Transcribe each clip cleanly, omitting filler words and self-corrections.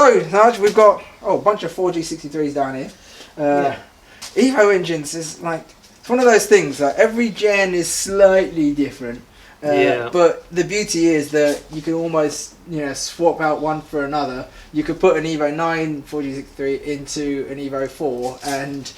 So, Nudge, we've got a bunch of 4G63s down here. Evo engines is like, it's one of those things that every gen is slightly different. But the beauty is that you can almost, swap out one for another. You could put an Evo 9 4G63 into an Evo 4 and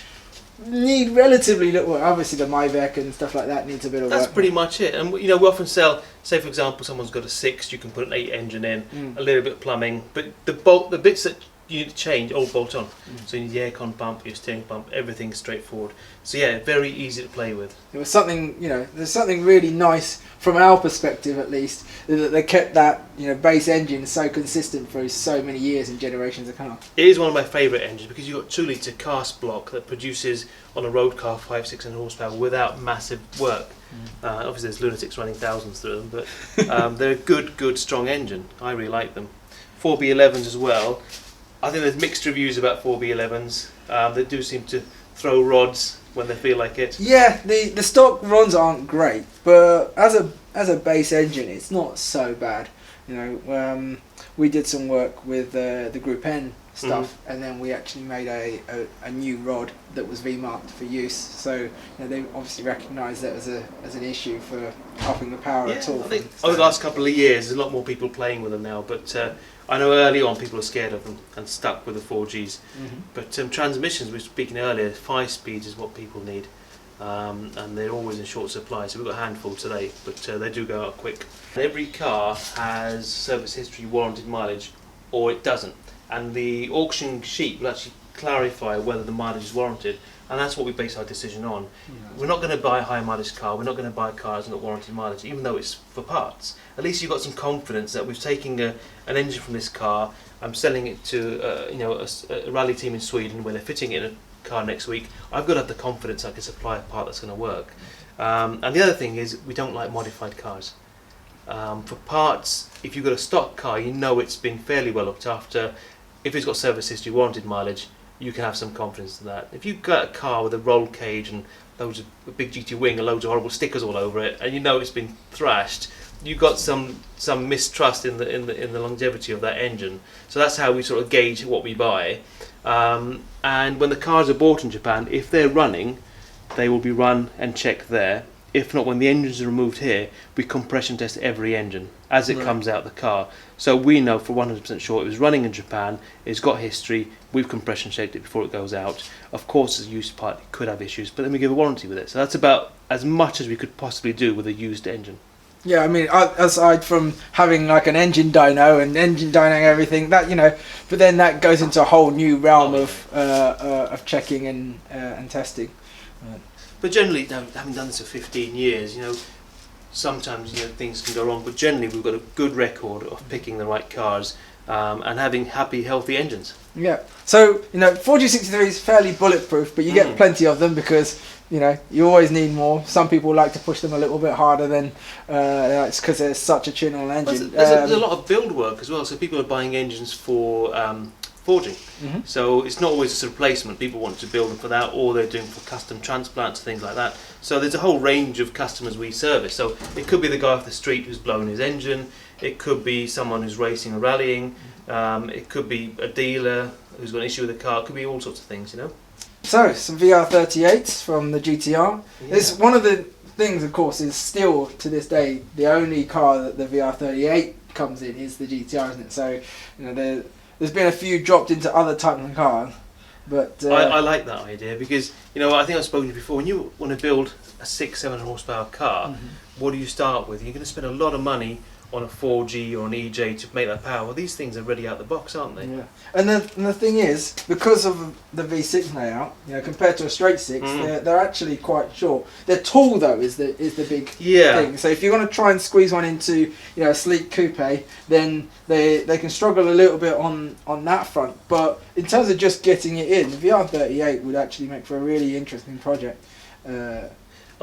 need relatively little. Obviously, the Myvec and stuff like that needs a bit of work. That's pretty much it. And we often sell, say for example, someone's got a 6, you can put an 8 engine in, a little bit of plumbing, but the bits that you need to change all bolt on. So you need the aircon pump, your steering pump, everything's straightforward. So yeah, very easy to play with. It was something, there's something really nice from our perspective, at least, that they kept that base engine so consistent for so many years and generations of cars. It is one of my favourite engines because you've got 2 litre cast block that produces on a road car 500-600 horsepower without massive work. Obviously there's lunatics running thousands through them, but they're a good strong engine. I really like them. 4B11s as well. I think there's mixed reviews about 4B11s. They do seem to throw rods when they feel like it. Yeah, the stock rods aren't great, but as a base engine, it's not so bad. We did some work with the Group N stuff, and then we actually made a new rod that was V-marked for use. So they obviously recognised that as an issue for upping the power at all. I think over the last couple of years, there's a lot more people playing with them now, but I know early on people are scared of them and stuck with the 4Gs. But transmissions, we were speaking earlier, 5 speeds is what people need, and they're always in short supply. So we've got a handful today, but they do go out quick. Every car has service history, warranted mileage, or it doesn't. And the auction sheet will actually clarify whether the mileage is warranted, and that's what we base our decision on. We're not going to buy a high mileage car, we're not going to buy cars that got warranted mileage, even though it's for parts. At least you've got some confidence that we've taken an engine from this car, I'm selling it to a rally team in Sweden where they're fitting it in a car next week. I've got to have the confidence I can supply a part that's going to work. And the other thing is, we don't like modified cars. For parts, if you've got a stock car, it's been fairly well looked after. If it's got service history, warranted mileage, you can have some confidence in that. If you've got a car with a roll cage and loads of a big GT wing and loads of horrible stickers all over it, and it's been thrashed, you've got some mistrust in the longevity of that engine. So that's how we sort of gauge what we buy. And when the cars are bought in Japan, if they're running, they will be run and checked there. If not, when the engines are removed here, we compression test every engine as it comes out the car. So we know for 100% sure it was running in Japan, it's got history, we've compression checked it before it goes out. Of course, as a used part, it could have issues, but then we give a warranty with it. So that's about as much as we could possibly do with a used engine. Yeah, I mean, aside from having like an engine dyno and engine dynoing everything, that but then that goes into a whole new realm of checking and testing. But generally, having done this for 15 years, sometimes things can go wrong. But generally, we've got a good record of picking the right cars and having happy, healthy engines. Yeah. So 4G63 is fairly bulletproof, but you get plenty of them because you always need more. Some people like to push them a little bit harder than it's because there's such a tune on an engine. There's a lot of build work as well. So people are buying engines for forging. So it's not always a replacement. People want to build them for that, or they're doing for custom transplants, things like that. So there's a whole range of customers we service. So it could be the guy off the street who's blown his engine. It could be someone who's racing or rallying. It could be a dealer who's got an issue with a car. It could be all sorts of things, So some VR38s from the GTR. It's one of the things, of course, is still to this day the only car that the VR38 comes in is the GTR, isn't it? So there's been a few dropped into other types of cars, but I like that idea because I think I've spoken to you before. When you want to build a 600-700 horsepower car, what do you start with? You're going to spend a lot of money on a 4G or an EJ to make that power. Well, these things are ready out the box, aren't they? Yeah. And the thing is, because of the V6 layout, compared to a straight 6, they're actually quite short. They're tall though, is the big thing. So if you want to try and squeeze one into a sleek coupe, then they can struggle a little bit on that front. But in terms of just getting it in, the VR38 would actually make for a really interesting project.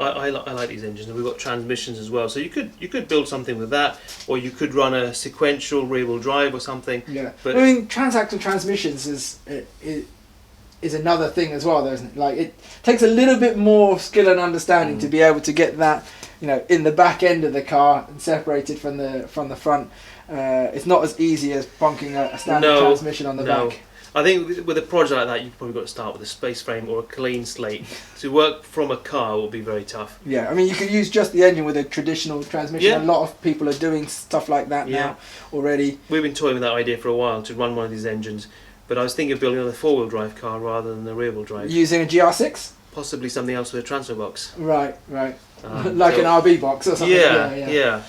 I like these engines, and we've got transmissions as well. So you could build something with that, or you could run a sequential rear-wheel drive or something. Yeah, but I mean, transaxle transmissions is another thing as well, though, isn't it? Like, it takes a little bit more skill and understanding to be able to get that in the back end of the car and separated from the front. It's not as easy as bunking a standard transmission on the back. I think with a project like that, you've probably got to start with a space frame or a clean slate. To work from a car will be very tough. Yeah, I mean, you could use just the engine with a traditional transmission. Yeah. A lot of people are doing stuff like that now already. We've been toying with that idea for a while to run one of these engines, but I was thinking of building another four-wheel drive car rather than a rear-wheel drive. Using a GR6? Possibly something else with a transfer box. Right. Like an RB box or something. Yeah.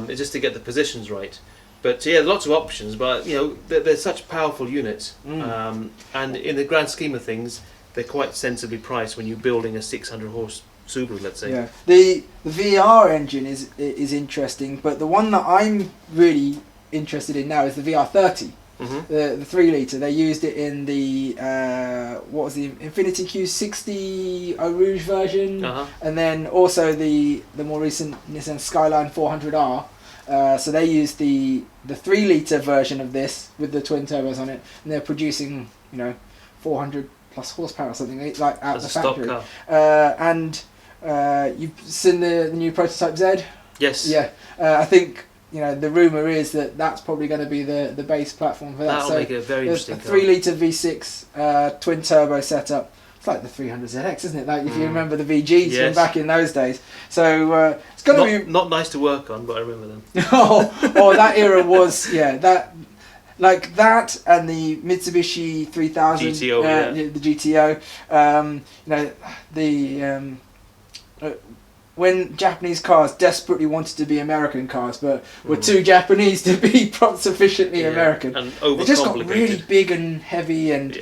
It's just to get the positions right. But lots of options. But they're such powerful units, and in the grand scheme of things, they're quite sensibly priced when you're building a 600 horse Subaru, let's say. Yeah. The VR engine is interesting, but the one that I'm really interested in now is the VR30. The 3 litre. They used it in the Infiniti Q60 Eau Rouge version, and then also the more recent Nissan Skyline 400R. So they used the 3 litre version of this with the twin turbos on it, and they're producing 400 plus horsepower or something like out of the factory. Stock car. And you've seen the new prototype Z? Yes. Yeah. I think the rumour is that that's probably going to be the base platform for that. That'll make it a very interesting car. 3 litre V6 twin turbo setup. It's like the 300ZX, isn't it? Like if you remember the VGs from back in those days. So it's going to be not nice to work on, but I remember them. That era was that and the Mitsubishi 3000 GTO, the GTO. When Japanese cars desperately wanted to be American cars, but were too Japanese to be sufficiently American, and they just got really big and heavy and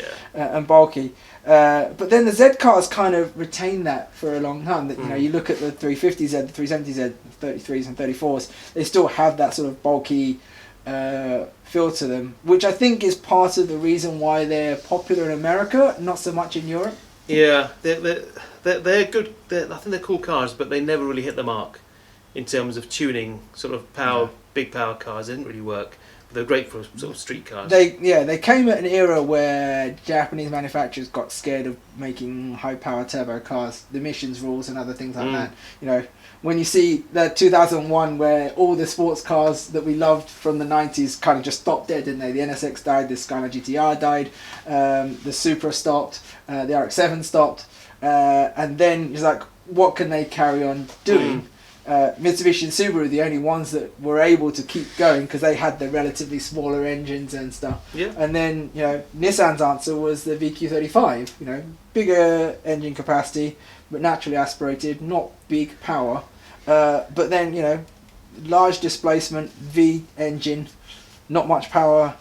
bulky. But then the Z cars kind of retained that for a long time. That you look at the 350Z, the 370Z, 33s and 34s, they still have that sort of bulky feel to them, which I think is part of the reason why they're popular in America, not so much in Europe. Yeah, they're good. I think they're cool cars, but they never really hit the mark in terms of tuning. Sort of power, big power cars. They didn't really work. But they're great for sort of street cars. They came at an era where Japanese manufacturers got scared of making high power turbo cars, the emissions rules and other things like that. When you see the 2001 where all the sports cars that we loved from the 90s kind of just stopped dead, didn't they? The NSX died, the Skyline GTR died, the Supra stopped, the RX-7 stopped, and then it's like, what can they carry on doing? Mitsubishi and Subaru are the only ones that were able to keep going because they had the relatively smaller engines and stuff. Yeah. And then Nissan's answer was the VQ35. Bigger engine capacity, but naturally aspirated, not big power. But then large displacement V engine, not much power.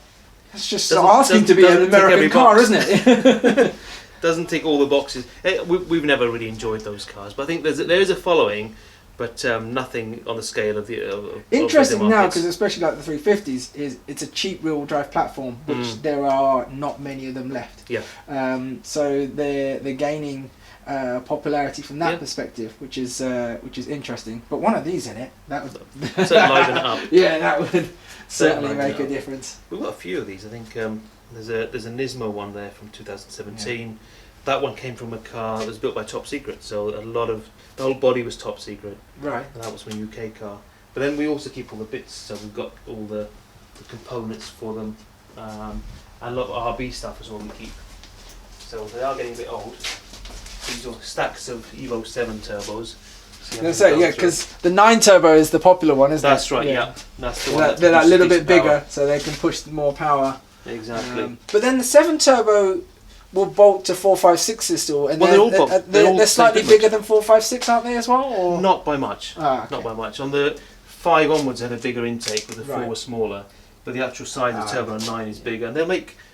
It's just asking to be an American car, isn't it? Doesn't tick all the boxes. We've never really enjoyed those cars, but I think there is a following. But nothing on the scale of the interesting now, because especially like the 350s, it's a cheap rear-wheel drive platform, which there are not many of them left. Yeah. So they're gaining popularity from that perspective, which is interesting. But one of these in it, that would certainly liven it up. Yeah, that would certainly make a difference. We've got a few of these. I think there's a Nismo one there from 2017. Yeah. That one came from a car that was built by Top Secret, so the whole body was Top Secret. Right. And that was from a UK car. But then we also keep all the bits, so we've got all the components for them, and a lot of RB stuff as well we keep. So they are getting a bit old. These are stacks of Evo 7 turbos. Because the 9 turbo is the popular one, isn't it? That's right, yeah. That's the one. They're that little bit bigger, so they can push more power. Exactly. But then the 7 turbo will bolt to 456 still, and they're slightly bigger than 456, aren't they as well? Or? Not by much. Okay. Not by much. On the 5 onwards, they had a bigger intake, with the 4 was smaller, but the actual size of the turbo on 9 is bigger, and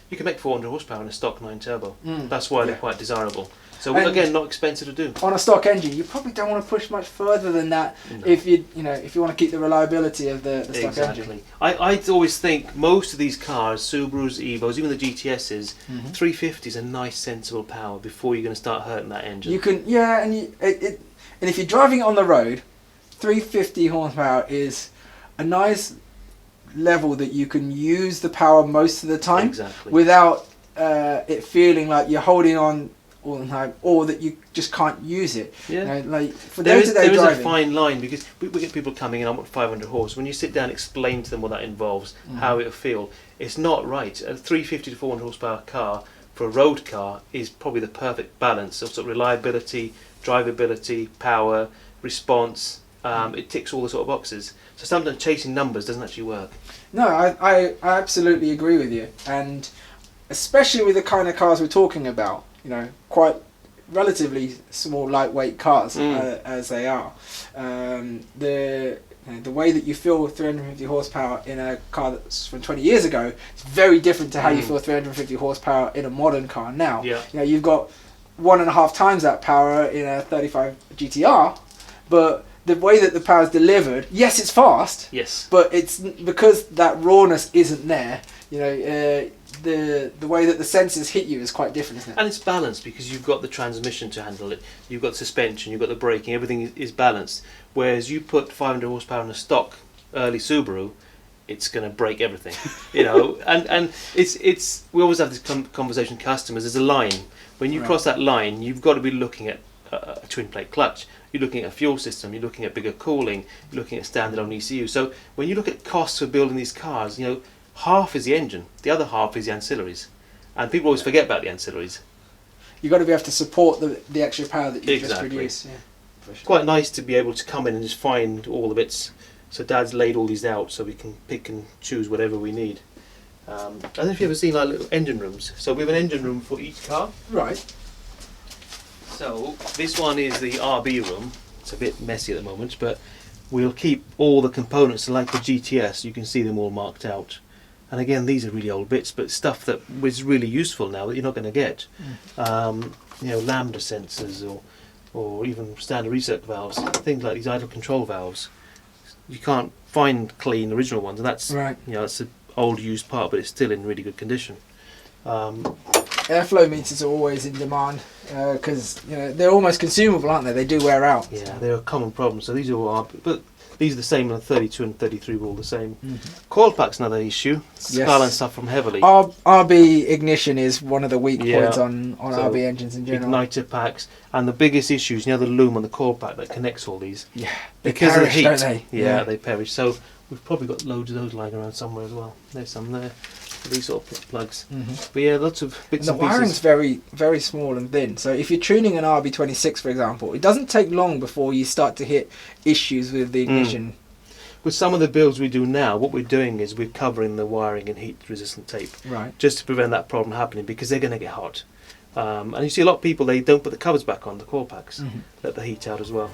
you can make 400 horsepower in a stock 9 turbo. That's why they're quite desirable. So again, not expensive to do. On a stock engine, you probably don't want to push much further than that if you want to keep the reliability of the stock engine. I always think most of these cars, Subarus, Evos, even the GTSs, 350 is a nice sensible power before you're going to start hurting that engine. You can and if you're driving it on the road, 350 horsepower is a nice level that you can use the power most of the time without it feeling like you're holding on all the time, or that you just can't use it. Yeah. You know, like for there day-to-day is driving. a fine line, because we get people coming in, I want 500 horse. When you sit down and explain to them what that involves, how it'll feel, it's not right. A 350 to 400 horsepower car for a road car is probably the perfect balance of sort of reliability, drivability, power, response. It ticks all the sort of boxes. So sometimes chasing numbers doesn't actually work. No, I absolutely agree with you, and especially with the kind of cars we're talking about, you know, quite relatively small, lightweight cars as they are. The way that you feel 350 horsepower in a car that's from 20 years ago is very different to how you feel 350 horsepower in a modern car now. Yeah. You know, you've got 1.5 times that power in a 35 GTR, but the way that the power is delivered, yes, it's fast. Yes. But it's because that rawness isn't there. You know, the way that the sensors hit you is quite different, isn't it? And it's balanced because you've got the transmission to handle it, you've got the suspension, you've got the braking, everything is balanced. Whereas you put 500 horsepower in a stock early Subaru, it's going to break everything, you know. And it's we always have this conversation with customers. There's a line. When you cross that line, you've got to be looking at a twin plate clutch. You're looking at a fuel system. You're looking at bigger cooling. You're looking at standalone ECU. So when you look at costs for building these cars, you know, half is the engine, the other half is the ancillaries, and people always forget about the ancillaries. You've got to be able to support the extra power that you just produce. Yeah, for sure. Quite nice to be able to come in and just find all the bits. So Dad's laid all these out so we can pick and choose whatever we need. I don't know if you've ever seen like little engine rooms. So we have an engine room for each car. Right. So this one is the RB room. It's a bit messy at the moment, but we'll keep all the components like the GTS. You can see them all marked out. And again, these are really old bits, but stuff that was really useful now that you're not going to get. You know, lambda sensors or even standard reset valves, things like these idle control valves. You can't find clean original ones, and that's right. You know, it's an old used part, but it's still in really good condition. Airflow meters are always in demand because you know they're almost consumable, aren't they? They do wear out. Yeah, they're a common problem. So these are all, but these are the same on 32 and 33 were all the same. Coil pack's another issue. Skyline suffer from heavily. RB ignition is one of the weak points on so RB engines in general. Igniter packs, and the biggest issue is, you know, the loom on the coil pack that connects all these. Yeah, because perish, of the heat. don't they? Yeah, they perish. So we've probably got loads of those lying around somewhere as well. There's some there. These sort of plugs. But yeah, lots of bits and the wiring's pieces. very, very small and thin. So if you're tuning an RB26, for example, it doesn't take long before you start to hit issues with the ignition. With some of the builds we do now, what we're doing is we're covering the wiring in heat-resistant tape, right? Just to prevent that problem happening, because they're going to get hot. And you see a lot of people, they don't put the covers back on the coil packs, let the heat out as well.